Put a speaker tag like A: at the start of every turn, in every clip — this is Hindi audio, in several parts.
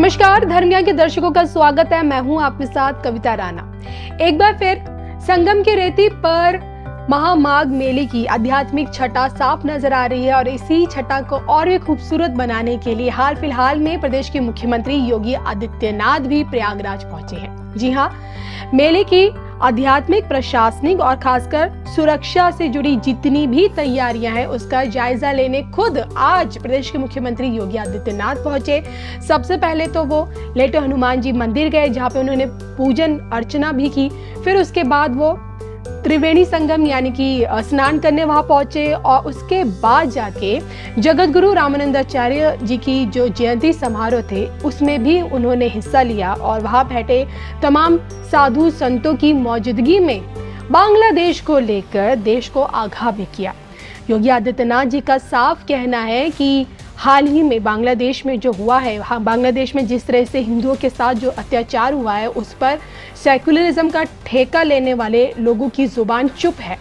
A: नमस्कार, धर्मिया के दर्शकों का स्वागत है। मैं हूं आपके साथ कविता राणा। एक बार फिर संगम की रेती पर महामाघ मेले की आध्यात्मिक छटा साफ नजर आ रही है और इसी छटा को और भी खूबसूरत बनाने के लिए हाल फिलहाल में प्रदेश के मुख्यमंत्री योगी आदित्यनाथ भी प्रयागराज पहुंचे हैं। जी हां, मेले की आध्यात्मिक, प्रशासनिक और खासकर सुरक्षा से जुड़ी जितनी भी तैयारियां हैं उसका जायजा लेने खुद आज प्रदेश के मुख्यमंत्री योगी आदित्यनाथ पहुंचे। सबसे पहले तो वो लेटे हनुमान जी मंदिर गए, जहां पे उन्होंने पूजन अर्चना भी की। फिर उसके बाद वो त्रिवेणी संगम यानी कि स्नान करने वहां पहुंचे और उसके बाद जाके जगत गुरु रामानंदाचार्य जी की जो जयंती समारोह थे उसमें भी उन्होंने हिस्सा लिया और वहां बैठे तमाम साधु संतों की मौजूदगी में बांग्लादेश को लेकर देश को आगाह भी किया। योगी आदित्यनाथ जी का साफ कहना है कि हाल ही में बांग्लादेश में जो हुआ है, बांग्लादेश में जिस तरह से हिंदुओं के साथ जो अत्याचार हुआ है उस पर सेकुलरिज्म का ठेका लेने वाले लोगों की जुबान चुप है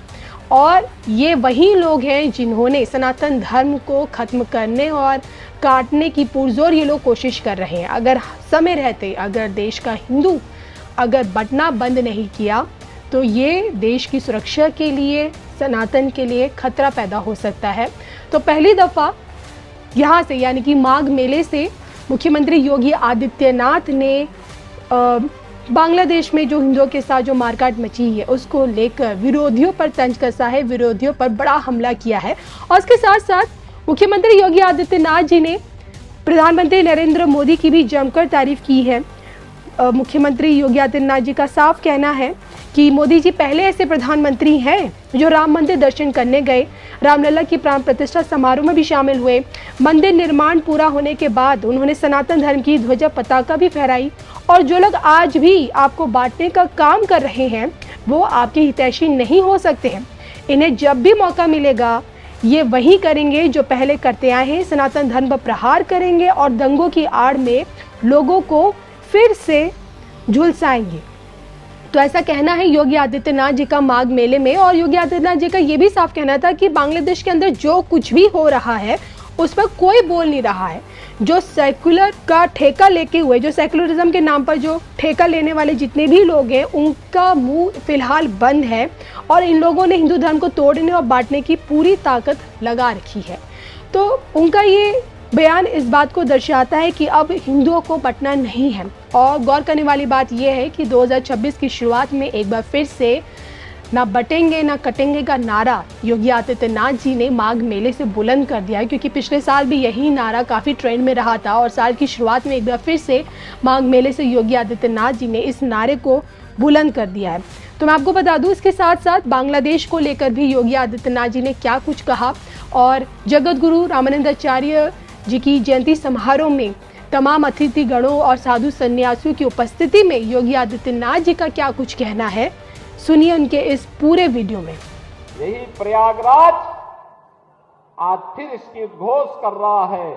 A: और ये वही लोग हैं जिन्होंने सनातन धर्म को खत्म करने और काटने की पुरजोर ये लोग कोशिश कर रहे हैं। अगर समय रहते अगर देश का हिंदू अगर बटना बंद नहीं किया तो ये देश की सुरक्षा के लिए, सनातन के लिए खतरा पैदा हो सकता है। तो पहली दफ़ा यहाँ से यानी कि माघ मेले से मुख्यमंत्री योगी आदित्यनाथ ने बांग्लादेश में जो हिंदुओं के साथ जो मारकाट मची है उसको लेकर विरोधियों पर तंज कसा है, विरोधियों पर बड़ा हमला किया है। और इसके साथ साथ मुख्यमंत्री योगी आदित्यनाथ जी ने प्रधानमंत्री नरेंद्र मोदी की भी जमकर तारीफ की है। मुख्यमंत्री योगी आदित्यनाथ जी का साफ कहना है कि मोदी जी पहले ऐसे प्रधानमंत्री हैं जो राम मंदिर दर्शन करने गए, रामलला की प्राण प्रतिष्ठा समारोह में भी शामिल हुए। मंदिर निर्माण पूरा होने के बाद उन्होंने सनातन धर्म की ध्वजा पताका भी फहराई और जो लोग आज भी आपको बांटने का काम कर रहे हैं वो आपके हितैषी नहीं हो सकते हैं। इन्हें जब भी मौका मिलेगा ये वही करेंगे जो पहले करते आए हैं, सनातन धर्म पर प्रहार करेंगे और दंगों की आड़ में लोगों को फिर से झुलसाएंगे। तो ऐसा कहना है योगी आदित्यनाथ जी का माघ मेले में। और योगी आदित्यनाथ जी का ये भी साफ कहना था कि बांग्लादेश के अंदर जो कुछ भी हो रहा है उस पर कोई बोल नहीं रहा है। जो सेकुलर का ठेका लेके हुए, जो सेकुलरिज्म के नाम पर जो ठेका लेने वाले जितने भी लोग हैं उनका मुंह फिलहाल बंद है और इन लोगों ने हिंदू धर्म को तोड़ने और बांटने की पूरी ताकत लगा रखी है। तो उनका ये बयान इस बात को दर्शाता है कि अब हिंदुओं को बंटना नहीं है। और गौर करने वाली बात यह है कि 2026 की शुरुआत में एक बार फिर से ना बटेंगे ना कटेंगे का नारा योगी आदित्यनाथ जी ने माघ मेले से बुलंद कर दिया है, क्योंकि पिछले साल भी यही नारा काफ़ी ट्रेंड में रहा था और साल की शुरुआत में एक बार फिर से माघ मेले से योगी आदित्यनाथ जी ने इस नारे को बुलंद कर दिया है। तो मैं आपको बता दूं, इसके साथ साथ बांग्लादेश को लेकर भी योगी आदित्यनाथ जी ने क्या कुछ कहा और जगत गुरु रामानंदाचार्य जी की जयंती समारोह में तमाम अतिथि गणों और साधु सन्यासियों की उपस्थिति में योगी आदित्यनाथ जी का क्या कुछ कहना है, सुनिए उनके इस पूरे वीडियो में।
B: यही प्रयागराज आज फिर इसकी उद्घोष कर रहा है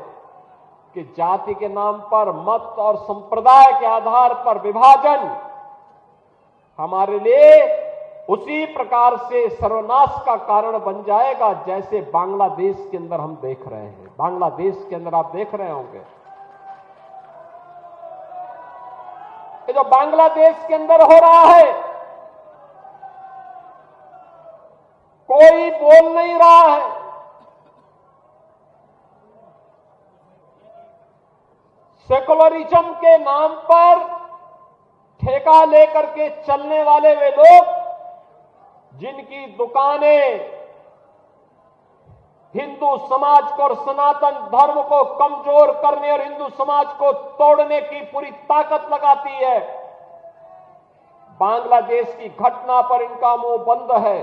B: कि जाति के नाम पर, मत और संप्रदाय के आधार पर विभाजन हमारे लिए उसी प्रकार से सर्वनाश का कारण बन जाएगा जैसे बांग्लादेश के अंदर हम देख रहे हैं। बांग्लादेश के अंदर आप देख रहे होंगे कि जो बांग्लादेश के अंदर हो रहा है कोई बोल नहीं रहा है। सेकुलरिज्म के नाम पर ठेका लेकर के चलने वाले वे लोग जिनकी दुकानें हिंदू समाज को और सनातन धर्म को कमजोर करने और हिंदू समाज को तोड़ने की पूरी ताकत लगाती है, बांग्लादेश की घटना पर इनका मुंह बंद है।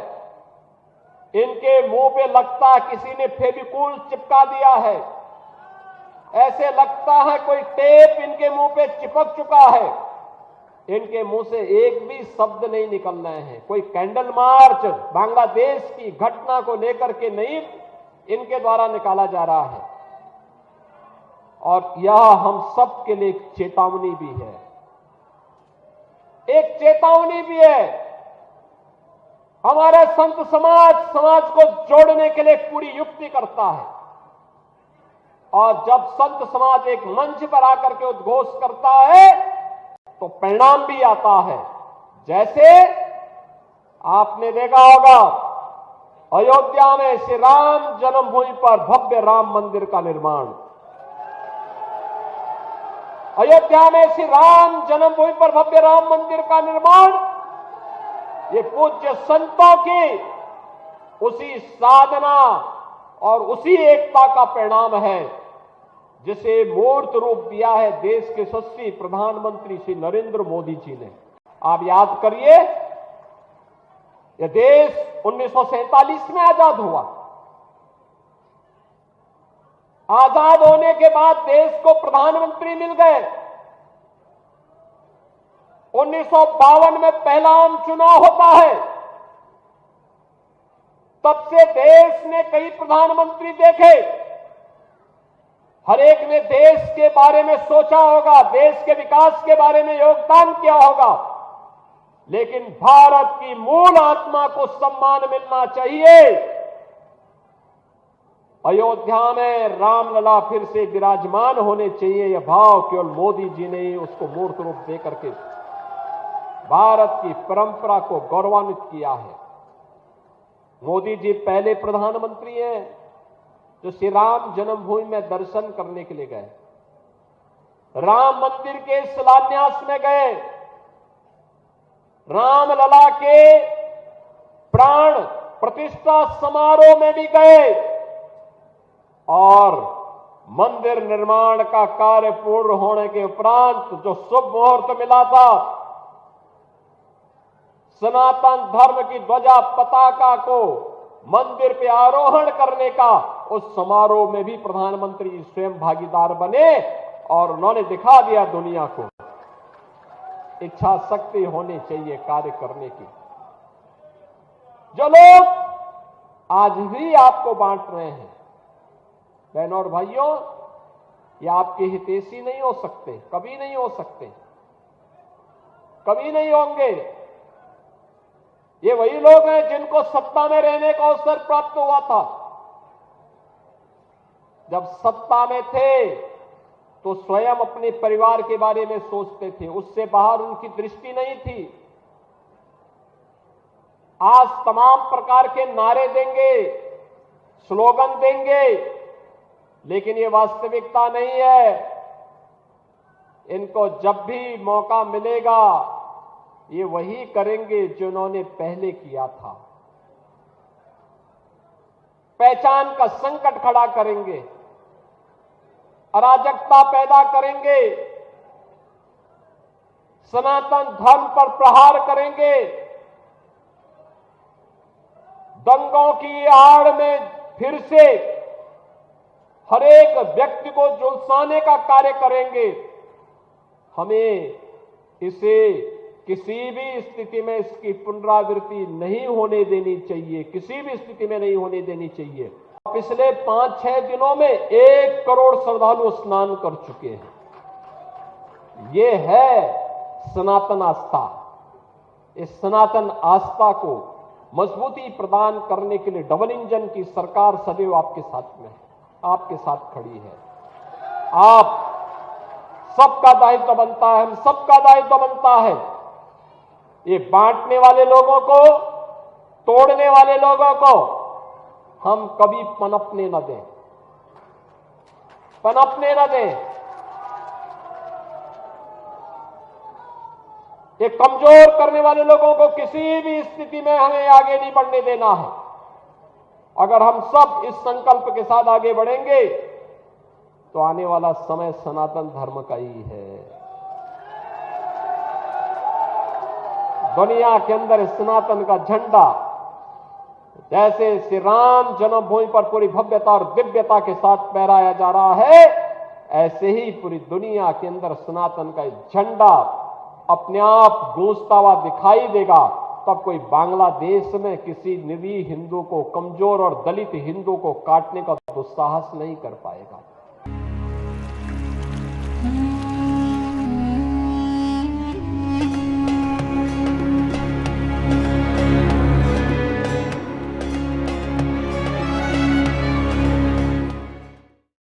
B: इनके मुंह पे लगता है किसी ने फेविकोल चिपका दिया है, ऐसे लगता है कोई टेप इनके मुंह पे चिपक चुका है। इनके मुंह से एक भी शब्द नहीं निकल रहे हैं। कोई कैंडल मार्च बांग्लादेश की घटना को लेकर के नहीं इनके द्वारा निकाला जा रहा है। और यह हम सब के लिए एक चेतावनी भी है, एक चेतावनी भी है। हमारे संत समाज को जोड़ने के लिए पूरी युक्ति करता है। और जब संत समाज एक मंच पर आकर के उद्घोष करता है तो परिणाम भी आता है। जैसे आपने देखा होगा अयोध्या में श्री राम जन्मभूमि पर भव्य राम मंदिर का निर्माण, अयोध्या में श्री राम जन्मभूमि पर भव्य राम मंदिर का निर्माण, ये पूज्य संतों की उसी साधना और उसी एकता का परिणाम है जिसे मूर्त रूप दिया है देश के यशस्वी प्रधानमंत्री श्री नरेंद्र मोदी जी ने। आप याद करिए, यह देश 1947 में आजाद हुआ। आजाद होने के बाद देश को प्रधानमंत्री मिल गए। 1952 में पहला आम चुनाव होता है। तब से देश ने कई प्रधानमंत्री देखे, हर एक ने देश के बारे में सोचा होगा, देश के विकास के बारे में योगदान किया होगा, लेकिन भारत की मूल आत्मा को सम्मान मिलना चाहिए। अयोध्या में रामलला फिर से विराजमान होने चाहिए, यह भाव केवल मोदी जी ने ही उसको मूर्त रूप देकर के भारत की परंपरा को गौरवान्वित किया है। मोदी जी पहले प्रधानमंत्री हैं जो श्री राम जन्मभूमि में दर्शन करने के लिए गए, राम मंदिर के शिलान्यास में गए, रामलला के प्राण प्रतिष्ठा समारोह में भी गए और मंदिर निर्माण का कार्य पूर्ण होने के उपरांत जो शुभ मुहूर्त मिला था, सनातन धर्म की ध्वजा पताका को मंदिर पे आरोहण करने का, उस समारोह में भी प्रधानमंत्री स्वयं भागीदार बने और उन्होंने दिखा दिया दुनिया को इच्छा शक्ति होनी चाहिए कार्य करने की। जो लोग आज भी आपको बांट रहे हैं, बहनों और भाइयों, ये आपके हितैषी नहीं हो सकते, कभी नहीं हो सकते, कभी नहीं होंगे। ये वही लोग हैं जिनको सत्ता में रहने का अवसर प्राप्त हुआ था। जब सत्ता में थे तो स्वयं अपने परिवार के बारे में सोचते थे, उससे बाहर उनकी दृष्टि नहीं थी। आज तमाम प्रकार के नारे देंगे, स्लोगन देंगे, लेकिन ये वास्तविकता नहीं है। इनको जब भी मौका मिलेगा ये वही करेंगे जो उन्होंने पहले किया था। पहचान का संकट खड़ा करेंगे, अराजकता पैदा करेंगे, सनातन धर्म पर प्रहार करेंगे, दंगों की आड़ में फिर से हर एक व्यक्ति को झुलसाने का कार्य करेंगे। हमें इसे किसी भी स्थिति में इसकी पुनरावृत्ति नहीं होने देनी चाहिए, किसी भी स्थिति में नहीं होने देनी चाहिए। पिछले 5-6 दिनों में 1 करोड़ श्रद्धालु स्नान कर चुके हैं। ये है सनातन आस्था। इस सनातन आस्था को मजबूती प्रदान करने के लिए डबल इंजन की सरकार सदैव आपके साथ में है, आपके साथ खड़ी है। आप सबका दायित्व बनता है, हम सबका दायित्व बनता है ये बांटने वाले लोगों को, तोड़ने वाले लोगों को हम कभी पनपने न दें, पनपने न दें। ये कमजोर करने वाले लोगों को किसी भी स्थिति में हमें आगे नहीं बढ़ने देना है। अगर हम सब इस संकल्प के साथ आगे बढ़ेंगे तो आने वाला समय सनातन धर्म का ही है। दुनिया के अंदर सनातन का झंडा जैसे श्री राम जन्मभूमि पर पूरी भव्यता और दिव्यता के साथ फहराया जा रहा है, ऐसे ही पूरी दुनिया के अंदर सनातन का झंडा अपने आप गूंजता हुआ दिखाई देगा। तब कोई बांग्लादेश में किसी निरीह हिंदू को, कमजोर और दलित हिंदू को काटने का दुस्साहस नहीं कर पाएगा।